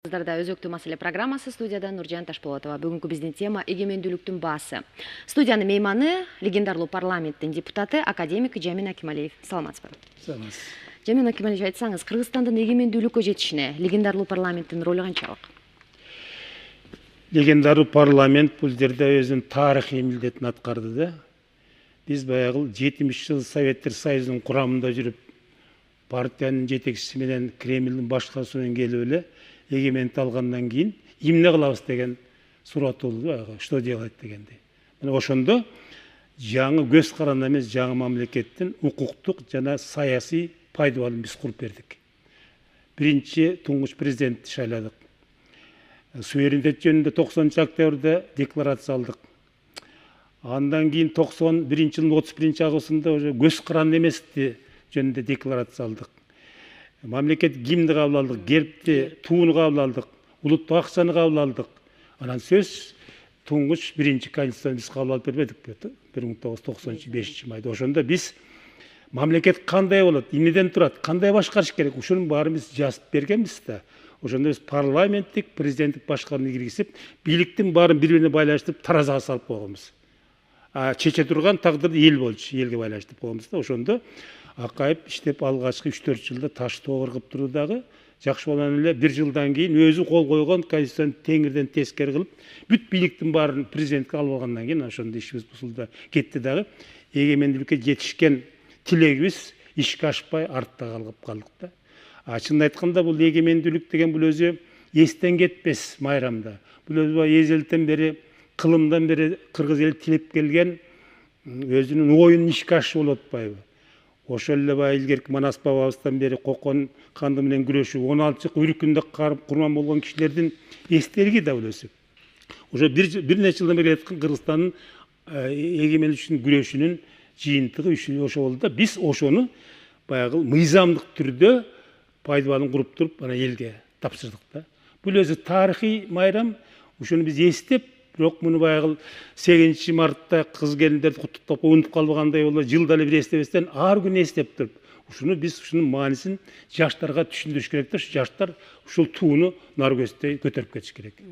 Қыздарда өзөктүү маселе программасы студияда Нуржан Ташполотова. Бүгүнкү биздин тема эгемендүүлүктүн баасы. Студиянын мейманы легендарлуу парламенттин депутаты академик Жамин Акималиев. Саламатсызбы? Саламатсыз. Жамин Акималиев, айтсаңыз, Кыргызстандын эгемендүүлүккө жетишине легендарлуу парламенттин ролу канчалык? Легендарлуу парламент бул жерде өзүнүн тарыхый милдетин аткарды да. Биз баягы 70 жыл Советтер Союзунун курамында жүрүп, партиянын жетекчиси менен Кремлдин башкарасы менен келип эле эгемендик алгандан кийин эмне кылабыз деген суроо болду, что делать дегенде. Мына ошондо жаңы көз каранды эмес, жаңы мамлекеттин укуктук жана саясий пайдубалын биз куруп бердик. Биринчи туңгуч президентти шайладык. Суверенитет жөнүндө 90-октябрда декларация алдык. Андан кийин 91-жылдын 31-августунда уже көз каранды эмести жөнүндө декларация алдык. Мамлекет гимнди кабыл алдык, гербти, тууну кабыл алдык, улуттук акчаны кабыл алдык. Анан сөз туңгуч биринчи конституцияны биз кабыл алып бербедик 1995 майда. Ошондо биз мамлекет кандай болот, эмнеден турат, кандай башкарыш керек, ушунун баарын биз жазып бергенбиз да. Ошондо биз парламенттик, президенттик башкарууну киргизип, бийликтин баарын бири-бирине байлаштырып таразага салып койгонбуз. Чече турган тагдыр эл болчу, элге байлаштырып койгонбуз да. Ошондо акайып иштеп алгачкы 3-4 жылда таш тоогур кылып турду дагы жакшы болгон эле 1 жылдан кийин өзү кол койгон конституцияны теңирден тескери кылып, бүт бийликтин баарын президентке алып алгандан кийин ошондо ишибиз бузулду кетти дагы. Эгемендүүлүккө жетишкен тилегибиз ишке ашпай артта калдык да. Чынын айтканда бул эгемендүүлүк деген бул өзү эстен кетпес майрамда. Бул өзү эзелтен бери, кылымдан бери кыргыз эли тилеп келген өзүнүн оюнун ишке ашышы болуп атпайбы? Ошол эле илгерки Манас бабабыздан бери Кокон канды менен күрөшүп, 16 үркүндө курман болгон кишилердин эстелиги да бул өзү. Ошо бир нече жылдан бери айткан Кыргызстандын эгемендүүлүк үчүн күрөшүнүн жыйынтыгы ошо болду да. Биз ошону баягы мыйзамдык түрдө пайдубалын куруп туруп анан элге тапшырдык да. Бул өзү тарыхый майрам. Ошону биз эстеп, бирок муну баягы 8 мартта кыз келиндерди куттуктап унутуп калбагандай болду. Жылда эле бир эстебестен ар күнү эстеп туруп, ушуну биз ушунун маанисин жаштарга түшүндүрүш керек да. Жаштар ушул тууну нар көздөй көтөрүп кетиш керек.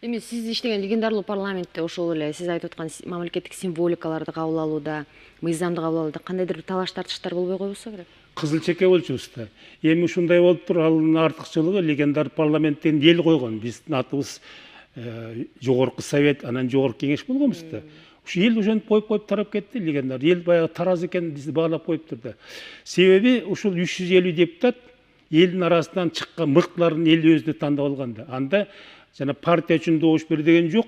Эми сиз иштеген легендарлуу парламентте ошол эле сиз айтып аткан мамлекеттик символикаларды кабыл алууда, мыйзамды кабыл алууда кандайдыр бир талаш тартыштар болбой койбосо керек? Кызыл чеке болчубуз да. Эми ушундай болуп тур, анын артыкчылыгы легендар парламенттен эл койгон. Биздин атыбыз жогорку совет, анан жогорку кеңеш болгонбуз да. Ушу эл ошентип коюп тарап кетти легендар. Эл баягы таразы экен, бизди баалап коюптур да. Себеби ушул 350 депутат элдин арасынан чыккан мыктыларын эл өзүнө тандап алган да. Анда жана партия үчүн добуш бер деген жок.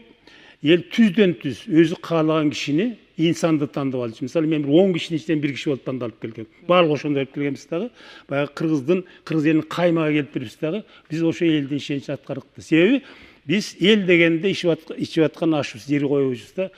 Эл түздөн түз өзү каалаган кишини, инсанды тандап алчу. Мисалы мен 10 кишинин ичинен 1 киши болуп тандалып келген. Баардыгы ошондой болуп келгенбиз дагы. Баягы кыргыз элинин каймага келиптирбиз дагы. Биз ошо элдин ишеничин аткардык да. Себеби биз эл дегенде ичип аткан ашыбыз, жери коюбуз да.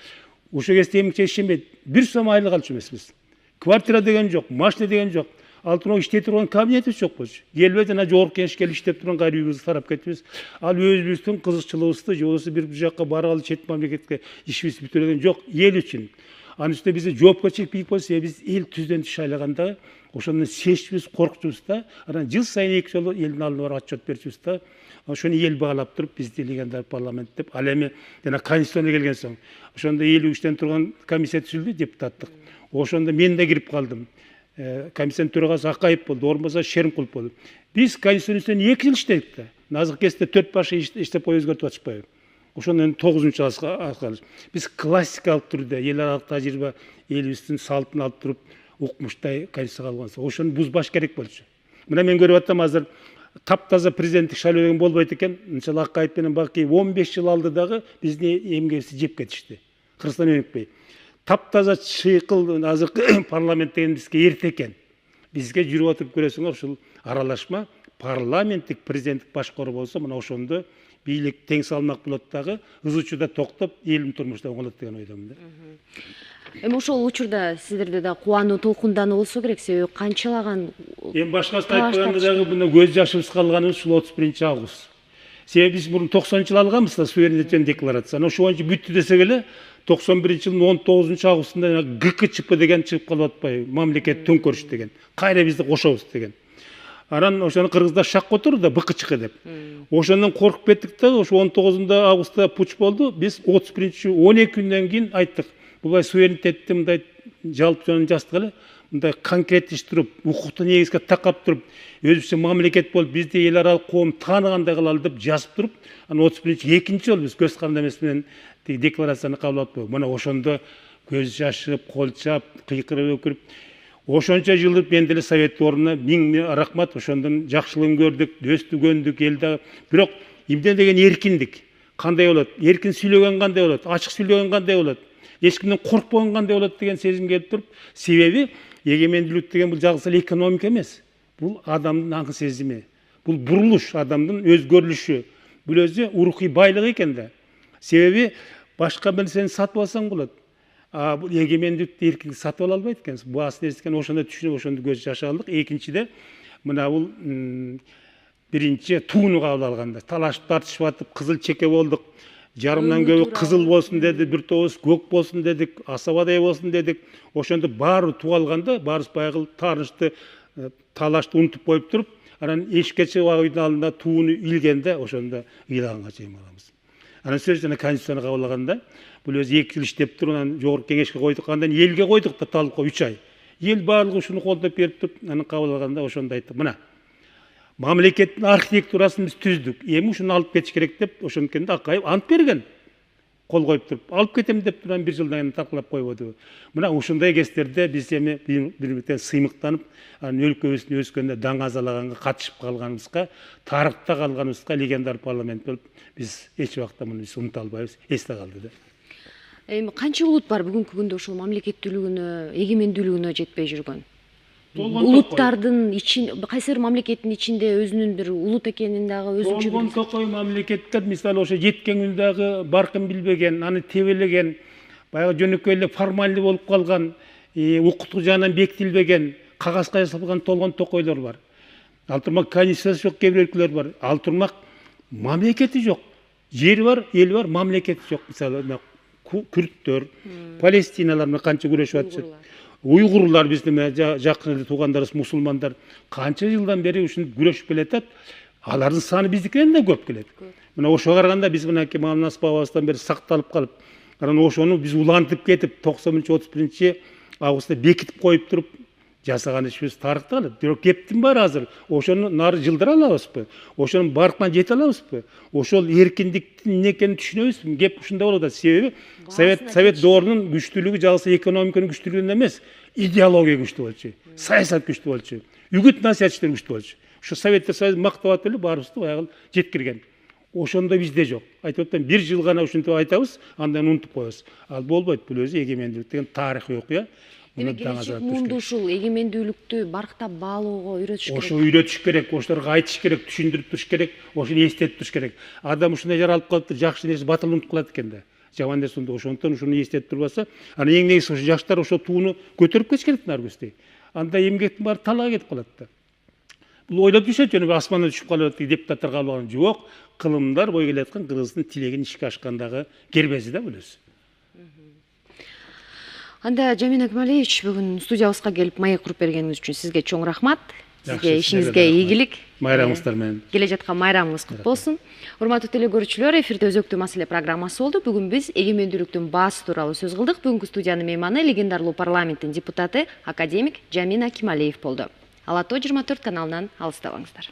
Ошо кезде эмче ишенбейт. 1 сом айлык алчу эмеспиз. Квартира деген жок, машина деген жок. Алтын иштеп турган кабинетибиз жок болчу. Келбей жана жогорку кеңешке келип иштеп турган кайра үйүбүздү тарап кетибиз. Ал өзүбүздүн кызыкчылыгыбызды же болбосо бир жакка баралы чет мамлекетке ишибизди бүтүрөгөн жок, эл үчүн. Анын үстүнө бизде жоопкерчилик бийик болсо, биз эл түздөн түз шайлаганда ошондон сеччүбүз, коркчубуз да. Анан жыл сайын 2 жолу элдин алдына барып отчет берчүбүз да. Ошону эл баалап туруп бизди легендар парламент деп, ал эми жана конституцияга келген соң ошондо 53 турган комиссия түзүлдү, депутаттык. Ошондо мен да кирип калдым. Комиссиянын төрагасы Акаев болду, орунбасары Шеримкулов болду. Биз конституцияны 2 жыл иштедик да. Азыркы кезде 4 башы иштеп кой өзгөртүп атышпайбы? Ошондон 9-алып. Биз классикалык түрдө эл аралык тажрыйба, элибиздин салтын алып туруп укмуштай конституция калганса, ошону бузбаш керек болчу. Мына мен көрүп атам азыр таптаза президенттик шайлоо деген болбойт экен. Мисалы Акаев менен Бакиев 15 жыл алды дагы биздин эмгебизди жеп кетишти. Кыргызстан өнүкпөй. Таптаза чыйкыл азыркы парламент деген бизге эрте экен. Бизге жүрүп отуруп көрөсүңөр, ушул аралашма парламенттик президенттик башкаруу болсо, мына ошондо бийлик тең салмак болот дагы, ыз учурда токтоп, элдин турмушу оңолот деген ойдомун да. Эми ошол учурда сиздерде да кубануу, толкундануу болсо керек, себеби канчалаган эми башкасы айтпаганда дагы мына көз жашыбыз калганыбыз ушул 31-август. Себеби биз мурун 90-жылы алганбыз да суверенитет жөнүндө декларацияны. Ошо боюнча бүттү десек эле 91-жылдын 19-августунда ГКЧП деген чыгып калып атпайбы? Мамлекет төңкөрүш деген. Кайра бизди кошобуз деген. Анан ошону кыргыздар шакка отурду да БКЧК деп. Ошондон коркуп кеттик да, ошо 19 августта путч болду. Биз 31-12 күндөн кийин айттык. Булай суверенитетти мындай жалпы жөнүн жазгыла, мындай конкреттештирип, укукту негизге такап туруп, өзүбүзчө мамлекет болуп, бизди эл аралык коом тааныгандай кылалы деп жазып туруп, анан 31-экинчи жолу биз көз каранды эмес менен декларацияны кабыл алып койдук. Мына ошондо көз жашып, кол чап, кыйкырып өкүрүп, ошончо жылдып мен деле совет ордуна миң рахмат, ошондон жакшылыгын көрдүк, дөстүгөндүк элде. Бирок эмне деген эркиндик кандай болот? Эркин сүйлөгөн кандай болот? Ачык сүйлөгөн кандай болот? Эч кимден коркпогон кандай болот деген сезим келип туруп, себеби эгемендүүлүк деген бул жалгыз эле экономика эмес. Бул адамдын аң сезими. Бул бурулуш, адамдын өзгөрүлүшү. Бул өзү рухий байлык экен да. Себеби башка нерсени сатып алсаң болот. Бул эгемендүүлүктү эркиндик сатып ала албайт экенсиз. Баасын эскен ошондо түшүнүп, ошондо көз жаш алдык. Экинчиде мына бул биринчи тууну кабыл алганда талашып тартышып атып, кызыл чеке болдук. Жарымдан көбү кызыл болсун деди, бир тобус көк болсун дедик, асабадай болсун дедик. Ошондо баары тугалганда, баарыбыз баягы таарынычты, талашты унутуп коюп туруп, анан эшикке чыгып үйдүн алдында тууну илгенде ошондо ыйлаганга чейин барабыз. Анан сөз жана конституцияны кабыл алганда, бул өзү 2 жыл иштеп туруп, анан жогорку кеңешке койдук, андан элге койдук да талкууга 3 ай. Эл баардыгы ушуну колдоп берип туруп, анан кабыл алганда ошондо айттык. Мына мамлекеттин архитектурасын биз түздүк. Эми ушуну алып кетиш керек деп, ошонткенде Акаев ант берген. Кол коюп туруп, алып кетем деп турган 1 жылдан кийин талкуулап койбоду. Мына ушундай кездерде биз эми бири-бирибизден сыймыктанып, анан өлкөбүздүн өскөндө даңазалаганга, катышып калганыбызга, тарыхта калганыбызга легендар парламент болуп, биз эч убакта муну унута албайбыз, эсте калды да. Эми канча улут бар бүгүнкү күндө ушул мамлекеттүүлүгүнө, эгемендүүлүгүнө жетпей жүргөн? Улуттардын кайсы бир мамлекеттин ичинде өзүнүн бир улут экенин дагы өзүнчө болгон токой мамлекеттер, мисалы ошо жеткен күн дагы баркын билбеген, аны тебелеген, баягы жөнөкөй эле формальный болуп калган, укуктук жагынан бекитилбеген, кагазга жасалган толгон токойлор бар. Ал турмак конституциясы жок кээ бир өлкөлөр бар. Ал турмак мамлекети жок. Жери бар, эл бар, мамлекети жок. Мисалы күрттөр, палестиналар канча күрөшүп атышат. Уйгурлар биздин жакын эле туугандарыбыз, мусулмандар канча жылдан бери ушинтип күрөшүп келатат. Алардын саны биздикинен да көп келет. Мына ошого караганда биз мынакей Манас бабабыздан бери сакталып калып, анан ошону биз улантып кетип 91 августта бекитип коюп туруп жасаган ишибиз тарыхта калат. Бирок кептин баары азыр ошону нары жылдыра алабызбы? Ошонун баркына жете алабызбы? Ошол эркиндиктин эмне экенин түшүнөбүзбү? Кеп ушунда болот да. Себеби совет доорунун күчтүүлүгү жалгыз экономиканын күчтүүлүгүндө эмес, идеология күчтүү болчу, саясат күчтүү болчу, үгүт насихат күчтүү болчу. Ушу советтер союзу мактап атып эле баарыбызды баягы жеткирген. Ошондо бизде жок. Айтып атам, 1 жыл гана ушинтип айтабыз, андан унутуп коебуз. Ал болбойт. Бул өзү эгемендүүлүк деген тарыхый окуя. Мунду ушул эгемендүүлүктү барктап баалоого үйрөтүш керек. Ошо үйрөтүш керек, ошолорго айтыш керек, түшүндүрүп туруш керек, ошону эстетип туруш керек. Адам ушундай жаралып калыптыр, жакшы нерсе батыл унутуп калат экен да. Жаман нерсе унутуп, ошондон ушуну эстетип турбаса, анан эң негизги ошо жаштар ошо тууну көтөрүп кетиш керек нарбызды. Анда эмгектин баары талаа кетип калат да. Бул ойлоп жүрүшөт, жана асмандан түшүп калып атат депутаттар кабыл алган жок. Кылымдар бой келаткан кыргыздын тилегин ишке ашкандагы кербези да бул өзү. Анда Жамин Акималиевич, бүгүн студиябызга келип маек куруп бергениңиз үчүн сизге чоң рахмат. Сизге ишиңизге ийгилик. Майрамыңыздар менен. Келе жаткан майрамыңыз кут болсун. Урматтуу телекөрүүчүлөр, эфирде өзөктүү маселе программасы болду. Бүгүн биз эгемендүүлүктүн баасы тууралуу сөз кылдык. Бүгүнкү студиянын мейманы легендарлуу парламенттин депутаты академик Жамин Акималиев болду. Ала Тоо 24 каналынан алыстабаңыздар.